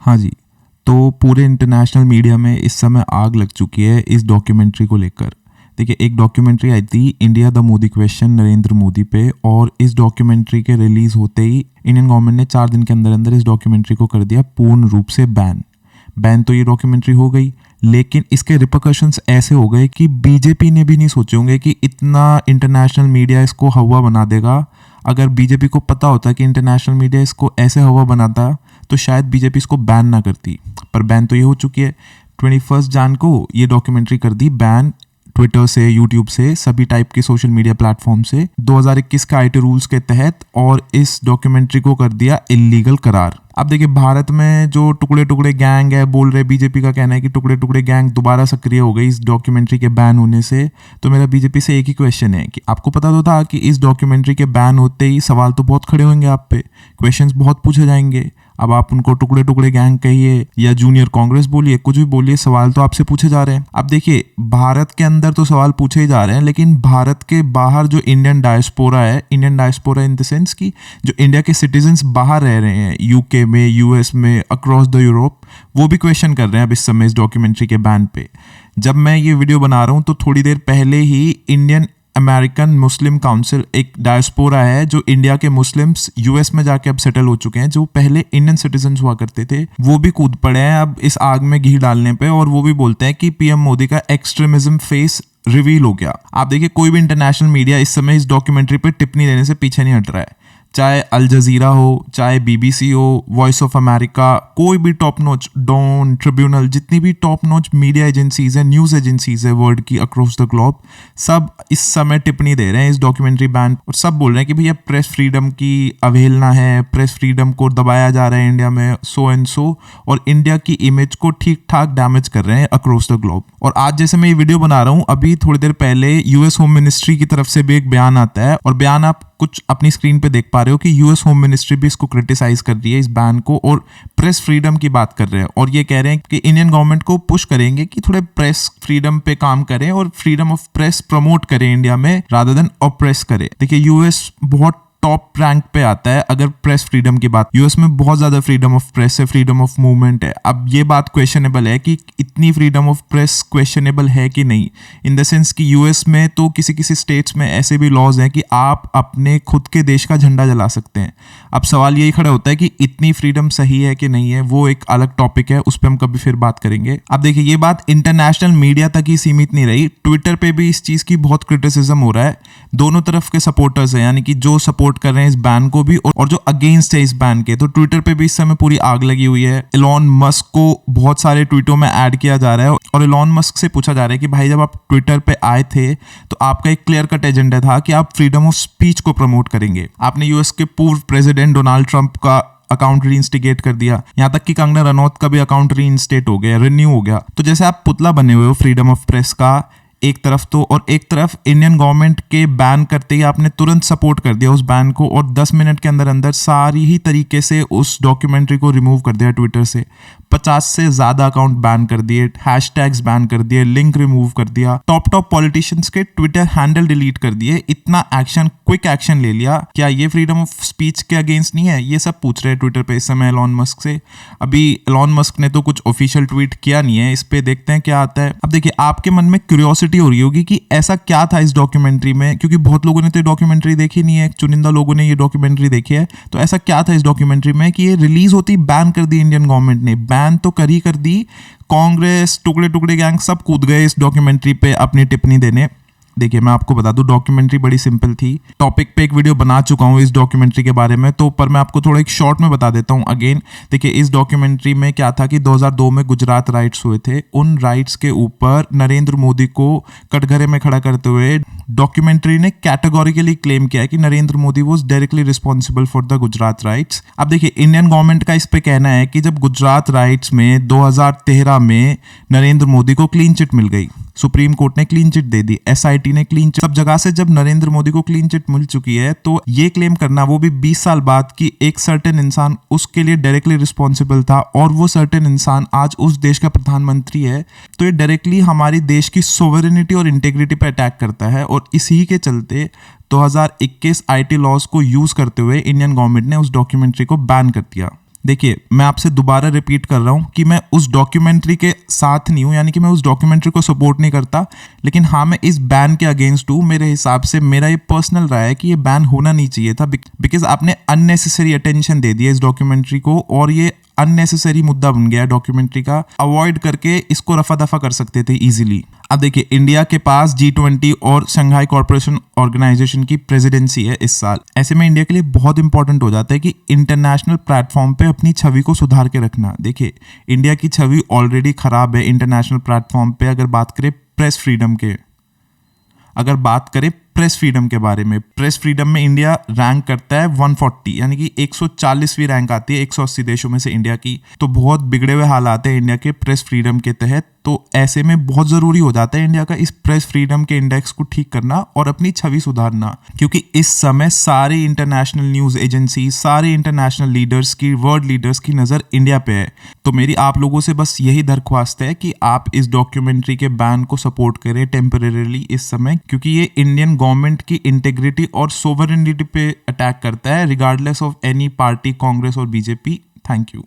हाँ जी, तो पूरे इंटरनेशनल मीडिया में इस समय आग लग चुकी है इस डॉक्यूमेंट्री को लेकर। देखिए, एक डॉक्यूमेंट्री आई थी India the Modi question Narendra Modi पे, और इस डॉक्यूमेंट्री के रिलीज होते ही इंडियन गवर्नमेंट ने 4 दिन के अंदर अंदर इस डॉक्यूमेंट्री को कर दिया पूर्ण रूप से बैन तो ये डॉक्यूमेंट्री हो गई, लेकिन इसके रिपरकशंस ऐसे हो गए कि बीजेपी ने भी नहीं सोचे होंगे कि इतना इंटरनेशनल मीडिया इसको हवा बना देगा। अगर बीजेपी को पता होता कि इंटरनेशनल मीडिया इसको ऐसे हवा बनाता तो शायद बीजेपी इसको बैन ना करती, पर बैन तो ये हो चुकी है। 21 जन को ये डॉक्यूमेंट्री कर दी बैन, ट्विटर से, यूट्यूब से, सभी टाइप के सोशल मीडिया प्लेटफॉर्म से 2021 के आईटी रूल्स के तहत, और इस डॉक्यूमेंट्री को कर दिया इलीगल करार। अब देखिए, भारत में जो टुकड़े टुकड़े गैंग है, बोल रहे बीजेपी का कहना है कि टुकड़े टुकड़े गैंग दोबारा सक्रिय हो गई इस डॉक्यूमेंट्री के बैन होने से। तो मेरा बीजेपी से एक ही क्वेश्चन है कि आपको पता तो था कि इस डॉक्यूमेंट्री के बैन होते ही सवाल तो बहुत खड़े होंगे आप पे, क्वेश्चंस बहुत पूछे जाएंगे। अब आप उनको टुकड़े टुकड़े गैंग कहिए या जूनियर कांग्रेस बोलिए, कुछ भी बोलिए, सवाल तो आपसे पूछे जा रहे हैं। अब देखिए, भारत के अंदर तो सवाल पूछे ही जा रहे हैं, लेकिन भारत के बाहर जो इंडियन डायस्पोरा है, Indian diaspora in the sense कि जो इंडिया के सिटीजन्स बाहर रह रहे हैं, यूके में, यूएस में, अक्रॉस द यूरोप, वो भी क्वेश्चन कर रहे हैं अब इस समय इस डॉक्यूमेंट्री के बैन पे। जब मैं ये वीडियो बना रहा हूँ तो थोड़ी देर पहले ही इंडियन अमेरिकन मुस्लिम काउंसिल, एक डायस्पोरा है जो इंडिया के मुस्लिम्स यूएस में जाके अब सेटल हो चुके हैं, जो पहले इंडियन सिटीजन्स हुआ करते थे, वो भी कूद पड़े हैं अब इस आग में घी डालने पे, और वो भी बोलते हैं कि पीएम मोदी का एक्सट्रीमिज्म फेस रिवील हो गया। आप देखिए, कोई भी इंटरनेशनल मीडिया इस समय इस डॉक्यूमेंट्री पे टिप्पणी देने से पीछे नहीं हट रहा है, चाहे अल जजीरा हो, चाहे बीबीसी हो, वॉइस ऑफ अमेरिका, कोई भी टॉप नॉच, डॉन, ट्रिब्यूनल, जितनी भी टॉप नॉच मीडिया एजेंसीज है, न्यूज़ एजेंसीज है वर्ल्ड की अक्रॉस द ग्लोब, सब इस समय टिप्पणी दे रहे हैं इस डॉक्यूमेंट्री बैन, और सब बोल रहे हैं कि भैया प्रेस फ्रीडम की अवहेलना है, प्रेस फ्रीडम को दबाया जा रहा है इंडिया में, सो एंड सो, और इंडिया की इमेज को ठीक ठाक डैमेज कर रहे हैं अक्रॉस द ग्लोब। और आज जैसे मैं ये वीडियो बना रहा हूँ, अभी थोड़ी देर पहले यूएस होम मिनिस्ट्री की तरफ से भी एक बयान आता है, और बयान आप कुछ अपनी स्क्रीन पे देख पा रहे हो कि यूएस होम मिनिस्ट्री भी इसको क्रिटिसाइज कर रही है इस बैन को, और प्रेस फ्रीडम की बात कर रहे हैं, और ये कह रहे हैं कि इंडियन गवर्नमेंट को पुश करेंगे कि थोड़े प्रेस फ्रीडम पे काम करें और फ्रीडम ऑफ प्रेस प्रमोट करें इंडिया में, रादर देन ऑप्रेस करें। देखिए, यूएस बहुत टॉप रैंक पे आता है अगर प्रेस फ्रीडम की बात, यूएस में बहुत ज्यादा फ्रीडम ऑफ प्रेस है, फ्रीडम ऑफ मूवमेंट है। अब ये बात क्वेश्चनेबल है कि इतनी फ्रीडम ऑफ प्रेस क्वेश्चनेबल है कि नहीं, इन द सेंस कि यूएस में तो किसी किसी स्टेट्स में ऐसे भी लॉज हैं कि आप अपने खुद के देश का झंडा जला सकते हैं। अब सवाल यही खड़ा होता है कि इतनी फ्रीडम सही है कि नहीं है, वो एक अलग टॉपिक है, उस पर हम कभी फिर बात करेंगे। अब देखिए, ये बात इंटरनेशनल मीडिया तक ही सीमित नहीं रही, ट्विटर पे भी इस चीज की बहुत क्रिटिसिज्म हो रहा है। दोनों तरफ के सपोर्टर्स हैं, यानी कि जो सपोर्ट कर रहे हैं इस बैन को भी और जो अगेंस्ट है इस बैन के, तो ट्विटर पे भी इस समय पूरी आग लगी हुई है। एलॉन मस्क को बहुत सारे ट्वीटों में ऐड किया जा रहा है, और एलॉन मस्क से पूछा जा रहा है कि भाई, जब आप ट्विटर पे आए थे तो आपका एक क्लियर कट एजेंडा था कि आप फ्रीडम ऑफ स्पीच को प्रमोट करेंगे। आपने यूएस के पूर्व प्रेसिडेंट डोनाल्ड ट्रंप का अकाउंट रीइंस्टिगेट कर दिया, यहाँ तक कि कंगना रनौत का भी अकाउंट रीइंस्टेट हो गया, रिन्यू हो गया। तो जैसे आप पुतला बने हुए हो फ्रीडम ऑफ प्रेस का एक तरफ तो, और एक तरफ इंडियन गवर्नमेंट के बैन करते ही आपने तुरंत सपोर्ट कर दिया उस बैन को, और 10 मिनट के अंदर अंदर सारी ही तरीके से उस डॉक्यूमेंट्री को रिमूव कर दिया ट्विटर से। 50 से ज्यादा अकाउंट बैन कर दिए, हैशटैग्स बैन कर दिए, लिंक रिमूव कर दिया, टॉप पॉलिटिशियंस के ट्विटर हैंडल डिलीट कर दिए। इतना एक्शन, क्विक एक्शन ले लिया, क्या ये फ्रीडम ऑफ स्पीच के अगेंस्ट नहीं है? ये सब पूछ रहे हैं ट्विटर पे इस समय एलॉन मस्क से। अभी एलॉन मस्क ने तो कुछ ऑफिशियल ट्वीट किया नहीं है, इस पे देखते हैं क्या आता है। अब देखिए, आपके मन में क्यूरियोसिटी हो रही होगी कि ऐसा क्या था इस डॉक्यूमेंट्री में, क्योंकि बहुत लोगों ने तो डॉक्यूमेंट्री देखी नहीं है, चुनिंदा लोगों ने ये डॉक्यूमेंट्री देखी है। तो ऐसा क्या था इस डॉक्यूमेंट्री में कि ये रिलीज होती बैन कर दी इंडियन गवर्नमेंट ने? बैन तो कर दी, कांग्रेस, टुकड़े टुकड़े गैंग सब कूद गए इस डॉक्यूमेंट्री पे अपनी टिप्पणी देने। देखिए, मैं आपको बता दूं, डॉक्यूमेंट्री बड़ी सिंपल थी। टॉपिक पे एक वीडियो बना चुका हूं इस डॉक्यूमेंट्री के बारे में, तो पर मैं आपको थोड़ा एक शॉर्ट में बता देता हूं अगेन। देखिए, इस डॉक्यूमेंट्री में क्या था कि 2002 में गुजरात राइट्स हुए थे, उन राइट्स के ऊपर नरेंद्र मोदी को कटघरे में खड़ा करते हुए डॉक्यूमेंट्री ने कैटेगोरिकली क्लेम किया है कि Narendra Modi was directly responsible for the Gujarat rights. अब देखिए, इंडियन गवर्नमेंट का इस पे कहना है कि जब गुजरात राइट्स में 2013 में नरेंद्र मोदी को क्लीन चिट मिल गई, सुप्रीम कोर्ट ने क्लीन चिट दे दी, एसआईटी ने क्लीन चिट, सब जगह से जब नरेंद्र मोदी को क्लीन चिट मिल चुकी है, तो ये क्लेम करना, वो भी 20 साल बाद, कि एक सर्टेन इंसान उसके लिए डायरेक्टली रिस्पॉन्सिबल था, और वो सर्टेन इंसान आज उस देश का प्रधानमंत्री है, तो ये डायरेक्टली हमारी देश की सोवरेनिटी और इंटेग्रिटी पर अटैक करता है। और इसी के चलते 2021 आईटी लॉज को यूज करते हुए इंडियन गवर्नमेंट ने उस डॉक्यूमेंट्री को बैन कर दिया। देखिए, मैं आपसे दोबारा रिपीट कर रहा हूँ कि मैं उस डॉक्यूमेंट्री के साथ नहीं हूँ, यानी कि मैं उस डॉक्यूमेंट्री को सपोर्ट नहीं करता, लेकिन हाँ, मैं इस बैन के अगेंस्ट हूँ। मेरे हिसाब से मेरा ये पर्सनल राय है कि ये बैन होना नहीं चाहिए था, बिकॉज आपने अननेसेसरी अटेंशन दे दिया इस डॉक्यूमेंट्री को, और ये अननेसेसरी मुद्दा बन गया डॉक्यूमेंट्री का। अवॉइड करके इसको रफा दफा कर सकते थे इजीली। अब देखिए, इंडिया के पास G20 और शंघाई कॉर्पोरेशन ऑर्गेनाइजेशन की प्रेसिडेंसी है इस साल। ऐसे में इंडिया के लिए बहुत इंपॉर्टेंट हो जाता है कि इंटरनेशनल प्लेटफॉर्म पे अपनी छवि को सुधार के रखना। देखिए, इंडिया की छवि ऑलरेडी खराब है इंटरनेशनल प्लेटफॉर्म पे। अगर बात करें प्रेस फ्रीडम के बारे में, प्रेस फ्रीडम में इंडिया रैंक करता है 140, यानी कि 140वीं रैंक आती है 180 देशों में से इंडिया की। तो बहुत बिगड़े हुए हालात है इंडिया के प्रेस फ्रीडम के तहत। तो ऐसे में बहुत ज़रूरी हो जाता है इंडिया का इस प्रेस फ्रीडम के इंडेक्स को ठीक करना और अपनी छवि सुधारना, क्योंकि इस समय सारे इंटरनेशनल न्यूज़ एजेंसी, सारे इंटरनेशनल लीडर्स की, वर्ल्ड लीडर्स की नज़र इंडिया पे है। तो मेरी आप लोगों से बस यही दरख्वास्त है कि आप इस डॉक्यूमेंट्री के बैन को सपोर्ट करें टेम्परेरीली इस समय, क्योंकि ये इंडियन गवर्नमेंट की इंटेग्रिटी और सोवरेनिटी पे अटैक करता है, regardless of any party, Congress और बीजेपी। Thank you.